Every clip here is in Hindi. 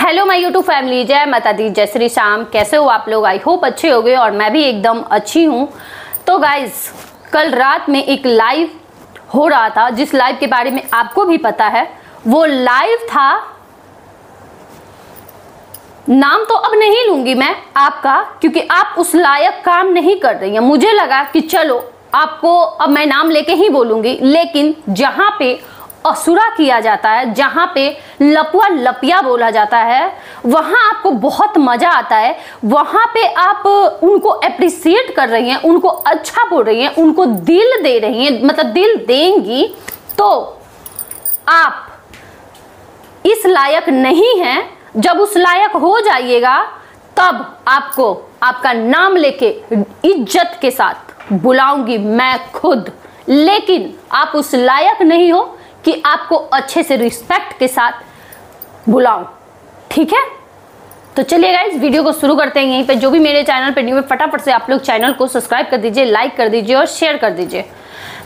हेलो माय यूट्यूब फैमिली, जय माता दी, जय श्री श्याम। कैसे हो आप लोग? आई होप अच्छे होंगे और मैं भी एकदम अच्छी हूँ। तो गाइज, कल रात में एक लाइव हो रहा था, जिस लाइव के बारे में आपको भी पता है। वो लाइव था, नाम तो अब नहीं लूंगी मैं आपका, क्योंकि आप उस लायक काम नहीं कर रही हैं। मुझे लगा कि चलो आपको अब मैं नाम लेके ही बोलूंगी, लेकिन जहां पे असुरा किया जाता है, जहां पे लपुआ लपिया बोला जाता है, वहां आपको बहुत मजा आता है। वहां पे आप उनको अप्रिशिएट कर रही हैं, उनको अच्छा बोल रही हैं, उनको दिल दे रही हैं, मतलब दिल देंगी। तो आप इस लायक नहीं हैं। जब उस लायक हो जाइएगा तब आपको आपका नाम लेके इज्जत के साथ बुलाऊंगी मैं खुद। लेकिन आप उस लायक नहीं हो कि आपको अच्छे से रिस्पेक्ट के साथ बुलाऊं, ठीक है? तो चलिए गाइस, वीडियो को शुरू करते हैं। यहीं पे जो भी मेरे चैनल पे न्यू है, फटाफट से आप लोग चैनल को सब्सक्राइब कर दीजिए, लाइक कर दीजिए और शेयर कर दीजिए।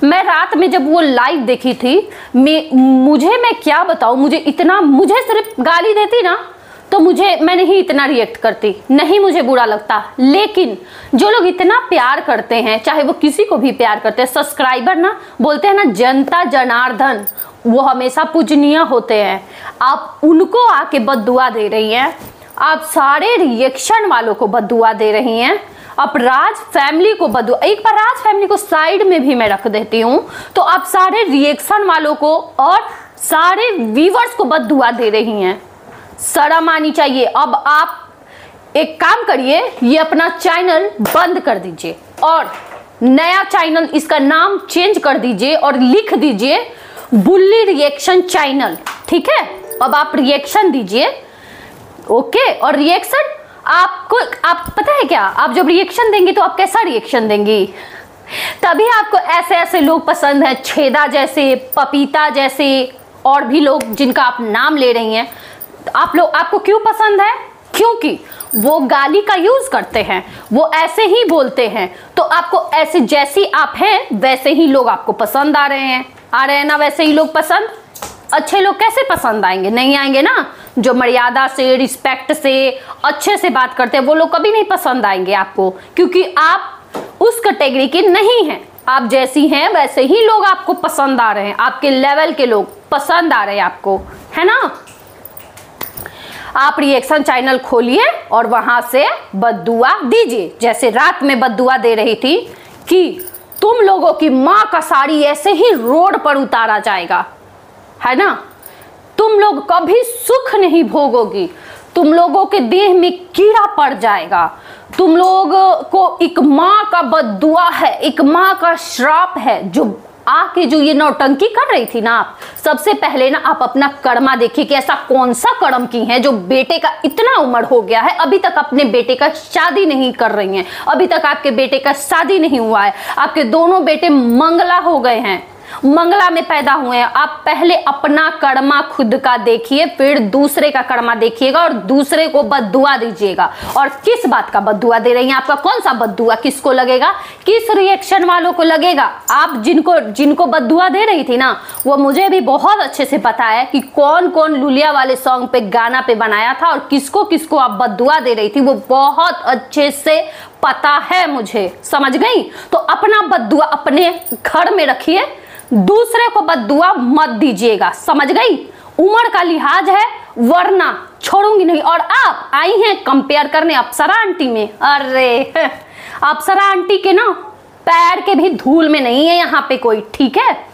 मैं रात में जब वो लाइव देखी थी, मैं क्या बताऊं, मुझे सिर्फ गाली देती ना तो मैं नहीं इतना रिएक्ट करती, नहीं मुझे बुरा लगता। लेकिन जो लोग इतना प्यार करते हैं, चाहे वो किसी को भी प्यार करते हैं, सब्सक्राइबर ना बोलते हैं ना, जनता जनार्दन, वो हमेशा पूजनीय होते हैं। आप उनको आके बद्दुआ दे रही हैं, आप सारे रिएक्शन वालों को बद्दुआ दे रही हैं, आप राज फैमिली को बद्दुआ, एक बार राज फैमिली को साइड में भी मैं रख देती हूँ, तो आप सारे रिएक्शन वालों को और सारे व्यूअर्स को बद्दुआ दे रही हैं। शर्म आनी चाहिए। अब आप एक काम करिए, ये अपना चैनल बंद कर दीजिए और नया चैनल, इसका नाम चेंज कर दीजिए और लिख दीजिए बुल्ली रिएक्शन चैनल, ठीक है? अब आप रिएक्शन दीजिए, ओके? और रिएक्शन आप पता है क्या, आप जब रिएक्शन देंगे तो आप कैसा रिएक्शन देंगी? तभी आपको ऐसे ऐसे लोग पसंद है, छेदा जैसे, पपीता जैसे, और भी लोग जिनका आप नाम ले रही हैं। आपको क्यों पसंद है? क्योंकि वो गाली का यूज करते हैं, वो ऐसे ही बोलते हैं। तो आपको ऐसे, जैसी आप हैं वैसे ही लोग आपको पसंद आ रहे हैं ना, वैसे ही लोग पसंद। अच्छे लोग कैसे पसंद आएंगे? नहीं आएंगे ना। जो मर्यादा से, रिस्पेक्ट से, अच्छे से बात करते हैं, वो लोग कभी नहीं पसंद आएंगे आपको, क्योंकि आप उस कैटेगरी के नहीं हैं। आप जैसी हैं वैसे ही लोग आपको पसंद आ रहे हैं, आपके लेवल के लोग पसंद आ रहे हैं आपको, है ना? आप रिएक्शन चैनल खोलिए और वहां से बद्दुआ दीजिए, जैसे रात में बद्दुआ दे रही थी कि तुम लोगों की मां का साड़ी ऐसे ही रोड पर उतारा जाएगा, है ना? तुम लोग कभी सुख नहीं भोगोगी, तुम लोगों के देह में कीड़ा पड़ जाएगा, तुम लोगों को एक मां का बद्दुआ है, एक मां का श्राप है। जो आके जो ये नौटंकी कर रही थी ना, आप सबसे पहले ना आप अपना कर्मा देखिए कि ऐसा कौन सा कर्म की है जो बेटे का इतना उम्र हो गया है, अभी तक अपने बेटे का शादी नहीं कर रही हैं। अभी तक आपके बेटे का शादी नहीं हुआ है। आपके दोनों बेटे मंगला हो गए हैं, मंगला में पैदा हुए हैं। आप पहले अपना कर्मा खुद का देखिए, फिर दूसरे का कर्मा देखिएगा और दूसरे को बद्दुआ दीजिएगा। और किस बात का बद्दुआ दे रही हैं? आपका कौन सा बद्दुआ किसको लगेगा? किस रिएक्शन वालों को लगेगा? आप जिनको बद्दुआ दे रही थी ना, वो मुझे भी बहुत अच्छे से पता है कि कौन कौन लुलिया वाले सॉन्ग पे, गाना पे बनाया था और किसको किसको आप बद्दुआ दे रही थी, वो बहुत अच्छे से पता है मुझे, समझ गई? तो अपना बद्दुआ अपने घर में रखिए, दूसरे को बद्दुआ मत दीजिएगा, समझ गई? उम्र का लिहाज है, वरना छोड़ूंगी नहीं। और आप आई हैं कंपेयर करने अप्सरा आंटी में। अरे अप्सरा आंटी के ना पैर के भी धूल में नहीं है यहाँ पे कोई, ठीक है?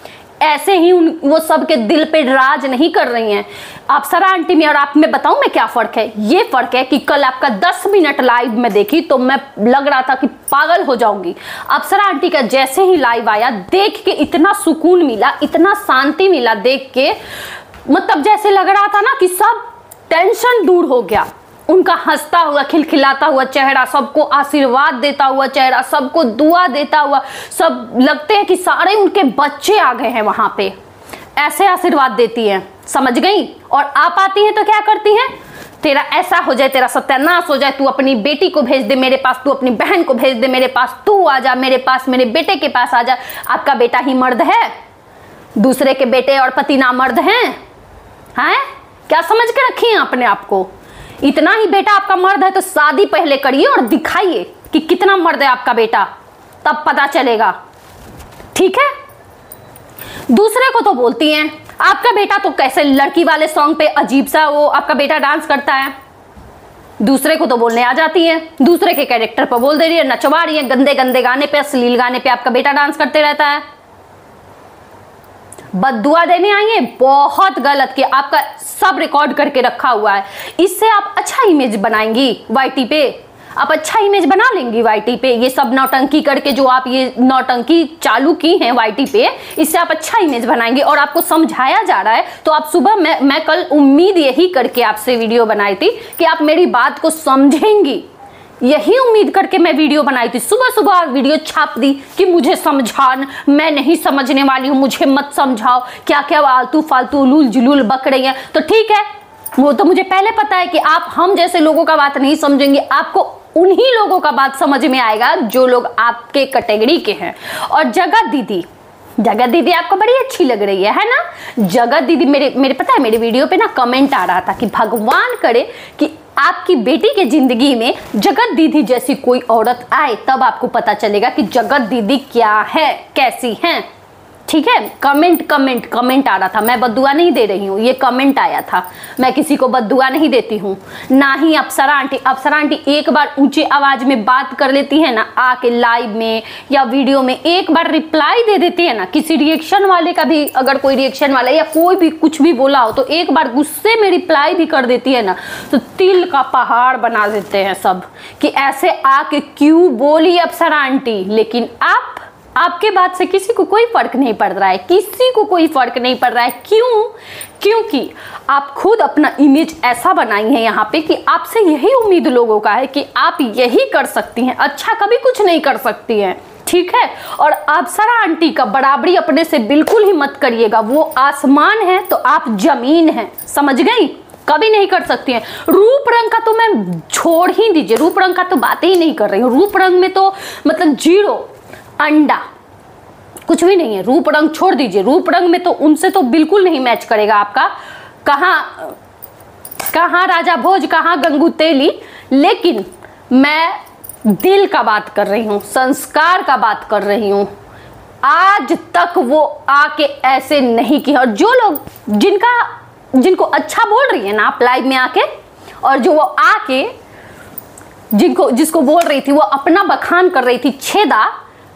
ऐसे ही वो सबके दिल पे राज नहीं कर रही हैं। अप्सरा आंटी में और आप में बताऊं मैं क्या फर्क है? ये फर्क है कि कल आपका 10 मिनट लाइव में देखी तो मैं लग रहा था कि पागल हो जाऊंगी। अप्सरा आंटी का जैसे ही लाइव आया, देख के इतना सुकून मिला, इतना शांति मिला देख के, मतलब जैसे लग रहा था ना कि सब टेंशन दूर हो गया। उनका हंसता हुआ, खिलखिलाता हुआ चेहरा, सबको आशीर्वाद देता हुआ चेहरा, सबको दुआ देता हुआ, सब लगते हैं कि सारे उनके बच्चे आ गए हैं वहां पे, ऐसे आशीर्वाद देती हैं, समझ गई? और आप आती हैं तो क्या करती हैं? तेरा ऐसा हो जाए, तेरा सत्यानाश हो जाए, तू अपनी बेटी को भेज दे मेरे पास, तू अपनी बहन को भेज दे मेरे पास, तू आ जा मेरे पास, मेरे बेटे के पास आ जा। आपका बेटा ही मर्द है, दूसरे के बेटे और पति ना मर्द हैं? क्या समझ के रखी हैं अपने आप को? इतना ही बेटा आपका मर्द है तो शादी पहले करिए और दिखाइए कि कितना मर्द है आपका बेटा, तब पता चलेगा। ठीक है। दूसरे को तो बोलती हैं आपका बेटा तो कैसे लड़की वाले सॉन्ग पे अजीब सा वो आपका बेटा डांस करता है, दूसरे को तो बोलने आ जाती है, दूसरे के कैरेक्टर पर बोल दे रही है, नचवा रही है, गंदे गंदे गाने पे, अश्लील गाने पे आपका बेटा डांस करते रहता है। बद्दुआ देने आई है, बहुत गलत किया। आपका सब रिकॉर्ड करके रखा हुआ है, इससे आप अच्छा इमेज बनाएंगी वाईटी पे, आप अच्छा इमेज बना लेंगी वाईटी पे। ये सब नौटंकी करके जो आप ये नौटंकी चालू की हैं वाईटी पे, इससे आप अच्छा इमेज बनाएंगे। और आपको समझाया जा रहा है तो आप सुबह मैं कल उम्मीद यही करके आपसे वीडियो बनाई थी कि आप मेरी बात को समझेंगी, यही उम्मीद करके मैं वीडियो बनाई थी। सुबह सुबह वीडियो छाप दी कि मुझे समझान, मैं नहीं समझने वाली हूँ, मुझे मत समझाओ, क्या क्या आलतू फालतू उलूल जुलूल बक रही हैं। तो ठीक है, वो तो मुझे पहले पता है कि आप हम जैसे लोगों का बात नहीं समझेंगे, आपको उन्हीं लोगों का बात समझ में आएगा जो लोग आपके कैटेगरी के हैं। और जगत दीदी आपको बड़ी अच्छी लग रही है ना। जगत दीदी मेरे पता है मेरे वीडियो पे ना कमेंट आ रहा था कि भगवान करे कि आपकी बेटी के जिंदगी में जगत दीदी जैसी कोई औरत आए, तब आपको पता चलेगा कि जगत दीदी क्या है, कैसी हैं। ठीक है। कमेंट आ रहा था, मैं बद्दुआ नहीं दे रही हूँ, ये कमेंट आया था। मैं किसी को बद्दुआ नहीं देती हूँ, ना ही अप्सरा आंटी एक बार ऊंची आवाज में बात कर लेती है ना, आके लाइव में या वीडियो में एक बार रिप्लाई दे देती है ना। किसी रिएक्शन वाले का भी अगर कोई रिएक्शन वाला या कोई भी कुछ भी बोला हो तो एक बार गुस्से में रिप्लाई भी कर देती है ना, तो तिल का पहाड़ बना देते हैं सब कि ऐसे आके क्यों बोली अप्सरा आंटी। लेकिन आपके बात से किसी को कोई फर्क नहीं पड़ रहा है, किसी को कोई फर्क नहीं पड़ रहा है। क्यों? क्योंकि आप खुद अपना इमेज ऐसा बनाई है यहाँ पे कि आपसे यही उम्मीद लोगों का है कि आप यही कर सकती हैं, अच्छा कभी कुछ नहीं कर सकती हैं। ठीक है। और अप्सरा आंटी का बराबरी अपने से बिल्कुल ही मत करिएगा, वो आसमान है तो आप जमीन हैं, समझ गई? कभी नहीं कर सकती हैं। रूप रंग का तो मैं छोड़ ही दीजिए, रूप रंग का तो बात ही नहीं कर रही हूँ। रूप रंग में तो मतलब जीरो, अंडा, कुछ भी नहीं है। रूप रंग छोड़ दीजिए, रूप रंग में तो उनसे तो बिल्कुल नहीं मैच करेगा आपका। कहाँ राजा भोज, कहाँ गंगू तेली। लेकिन मैं दिल का बात कर रही हूँ, संस्कार का बात कर रही हूँ। आज तक वो आके ऐसे नहीं किया। और जो लोग जिनको अच्छा बोल रही है ना आप लाइव में आके, और जो वो आके जिसको बोल रही थी वो अपना बखान कर रही थी, छेदा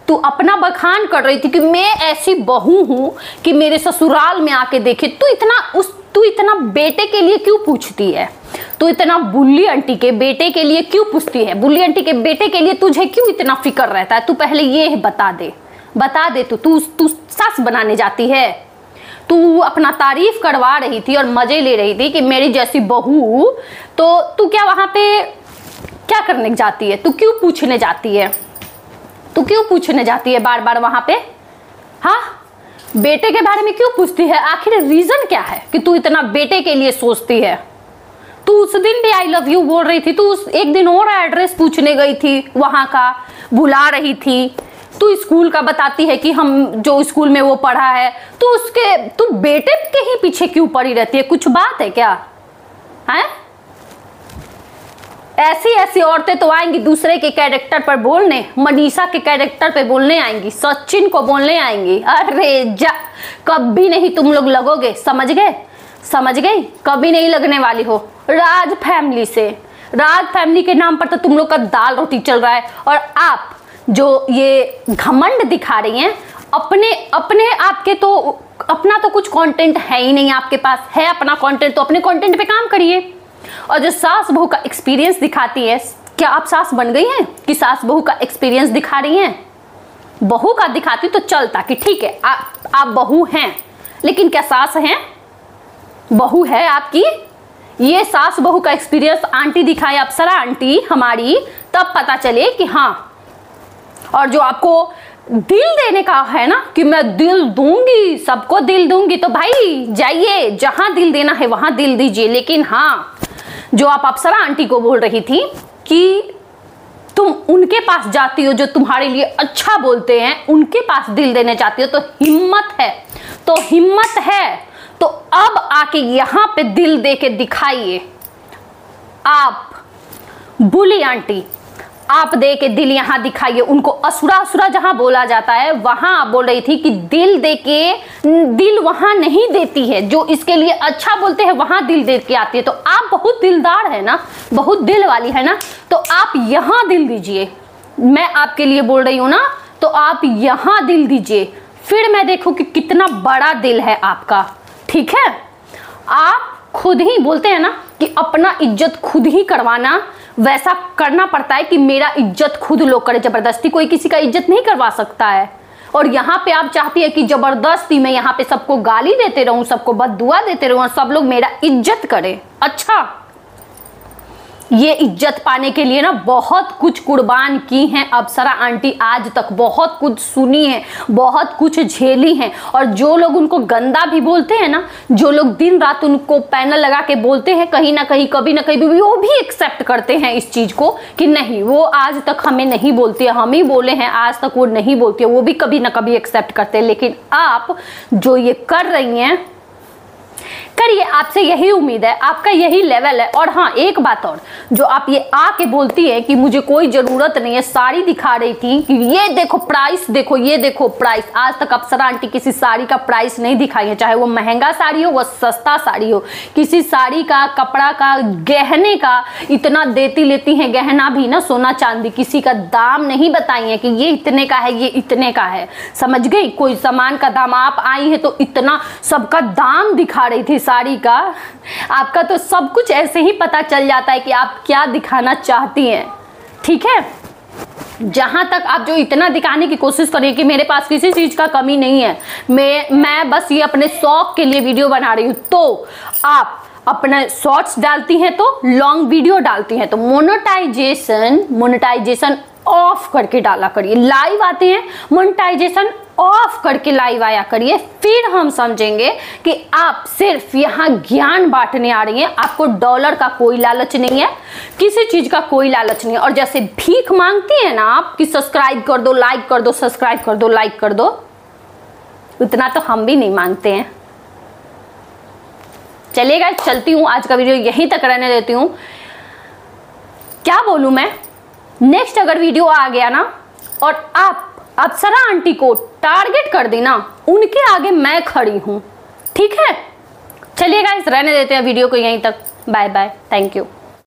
तू अपना बखान कर रही थी कि मैं ऐसी बहू हूं कि मेरे ससुराल में आके देखे। तू इतना बेटे के लिए क्यों पूछती है? तू इतना बुल्ली आंटी के बेटे के लिए क्यों पूछती है? बुल्ली आंटी के बेटे के लिए तुझे क्यों इतना फिक्र रहता है? तू पहले ये बता दे। तू सास बनाने जाती है? तू अपना तारीफ करवा रही थी और मजे ले रही थी कि मेरी जैसी बहू, तो तू क्या वहां पे क्या करने जाती है? तू क्यों पूछने जाती है बार बार वहां पे? हाँ, बेटे के बारे में क्यों पूछती है? आखिर रीजन क्या है कि तू इतना बेटे के लिए सोचती है? तू उस दिन भी आई लव यू बोल रही थी, तू एक दिन और एड्रेस पूछने गई थी, वहां का भुला रही थी। तू स्कूल का बताती है कि हम जो स्कूल में वो पढ़ा है, तू बेटे के ही पीछे क्यों पड़ी रहती है? कुछ बात है क्या? है ऐसी औरतें तो आएंगी दूसरे के कैरेक्टर पर बोलने, मनीषा के कैरेक्टर पे बोलने आएंगी, सचिन को बोलने आएंगी। अरे जा, कभी नहीं तुम लोग लगोगे, समझ गए? कभी नहीं लगने वाली हो। राज फैमिली के नाम पर तो तुम लोग का दाल रोटी चल रहा है। और आप जो ये घमंड दिखा रही हैं अपने आपके, तो अपना तो कुछ कंटेंट है ही नहीं आपके पास। है अपना कंटेंट तो अपने कंटेंट पे काम करिए। और जो सास बहू का एक्सपीरियंस दिखाती है, क्या आप सास बन गई हैं कि सास बहू का एक्सपीरियंस दिखा रही हैं? बहू का दिखाती तो चलता कि ठीक है आप बहू हैं, लेकिन क्या सास हैं? बहू है आपकी। ये सास बहू का एक्सपीरियंस आंटी दिखाए, अप्सरा आंटी हमारी, तब पता चले कि हाँ। और जो आपको दिल देने का है ना कि मैं दिल दूंगी, सबको दिल दूंगी, तो भाई जाइए, जहां दिल देना है वहां दिल दीजिए। लेकिन हाँ, जो आप अप्सरा आंटी को बोल रही थी कि तुम उनके पास जाती हो जो तुम्हारे लिए अच्छा बोलते हैं, उनके पास दिल देने जाती हो, तो हिम्मत है तो अब आके यहाँ पे दिल दे के दिखाइए। आप बुली आंटी, आप दे के दिल यहाँ दिखाइए उनको। असुरा असुरा जहां बोला जाता है वहां आप बोल रही थी कि दिल दे के, दिल वहां नहीं देती है, जो इसके लिए अच्छा बोलते हैं वहां दिल दे के आती है। तो आप बहुत दिलदार है ना, बहुत दिल वाली है ना, तो आप यहाँ दिल दीजिए। मैं आपके लिए बोल रही हूँ ना, तो आप यहाँ दिल दीजिए, फिर मैं देखूँ कि कितना बड़ा दिल है आपका। ठीक है, आप खुद ही बोलते हैं ना कि अपना इज्जत खुद ही करवाना, वैसा करना पड़ता है कि मेरा इज्जत खुद लोग करे। जबरदस्ती कोई किसी का इज्जत नहीं करवा सकता है। और यहाँ पे आप चाहती है कि जबरदस्ती मैं यहाँ पे सबको गाली देते रहूं, सबको बददुआ देते रहूं और सब लोग मेरा इज्जत करें। अच्छा, ये इज्जत पाने के लिए ना बहुत कुछ कुर्बान की हैं अप्सरा आंटी, आज तक बहुत कुछ सुनी है, बहुत कुछ झेली हैं। और जो लोग उनको गंदा भी बोलते हैं ना, जो लोग दिन रात उनको पैनल लगा के बोलते हैं, कहीं ना कहीं कभी ना कहीं भी वो भी एक्सेप्ट करते हैं इस चीज को कि नहीं, वो आज तक हमें नहीं बोलती है, हम ही बोले हैं आज तक वो नहीं बोलती है, वो भी कभी ना कभी एक्सेप्ट करते हैं। लेकिन आप जो ये कर रही हैं, करिए, आपसे यही उम्मीद है, आपका यही लेवल है। और हाँ, एक बात और, जो आप ये आके बोलती है कि मुझे कोई जरूरत नहीं है, साड़ी दिखा रही थी कि ये देखो प्राइस, देखो ये देखो प्राइस। आज तक अप्सरा आंटी किसी साड़ी का प्राइस नहीं दिखाई है, चाहे वो महंगा साड़ी हो, वो सस्ता साड़ी हो। किसी साड़ी का, कपड़ा का, गहने का इतना देती लेती है, गहना भी ना, सोना चांदी, किसी का दाम नहीं बताई है कि ये इतने का है, ये इतने का है। समझ गई? कोई सामान का दाम, आप आई है तो इतना सबका दाम दिखा रही थी साड़ी का। आपका तो सब कुछ ऐसे ही पता चल जाता है कि आप क्या दिखाना चाहती हैं। ठीक है, जहां तक आप जो इतना दिखाने की कोशिश करिए कि मेरे पास किसी चीज का कमी नहीं है, मैं बस ये अपने शौक के लिए वीडियो बना रही हूं, तो आप अपने शॉर्ट्स डालती हैं तो लॉन्ग वीडियो डालती हैं तो मोनेटाइजेशन ऑफ करके डाला करिए। लाइव आते हैं, मोनेटाइजेशन ऑफ करके लाइव आया करिए, फिर हम समझेंगे कि आप सिर्फ यहाँ ज्ञान बांटने आ रही हैं। आपको डॉलर का कोई लालच नहीं है, किसी चीज का कोई लालच नहीं है। और जैसे भीख मांगती है ना आप कि सब्सक्राइब कर दो, लाइक कर दो, सब्सक्राइब कर दो, लाइक कर दो, उतना तो हम भी नहीं मांगते हैं। चलिएगा, चलती हूँ, आज का वीडियो यहीं तक रहने देती हूँ। क्या बोलूं मैं, नेक्स्ट अगर वीडियो आ गया ना और आप अप्सरा आंटी को टारगेट कर दी ना, उनके आगे मैं खड़ी हूं। ठीक है, चलिए गाइस, रहने देते हैं वीडियो को यहीं तक। Bye bye, thank you.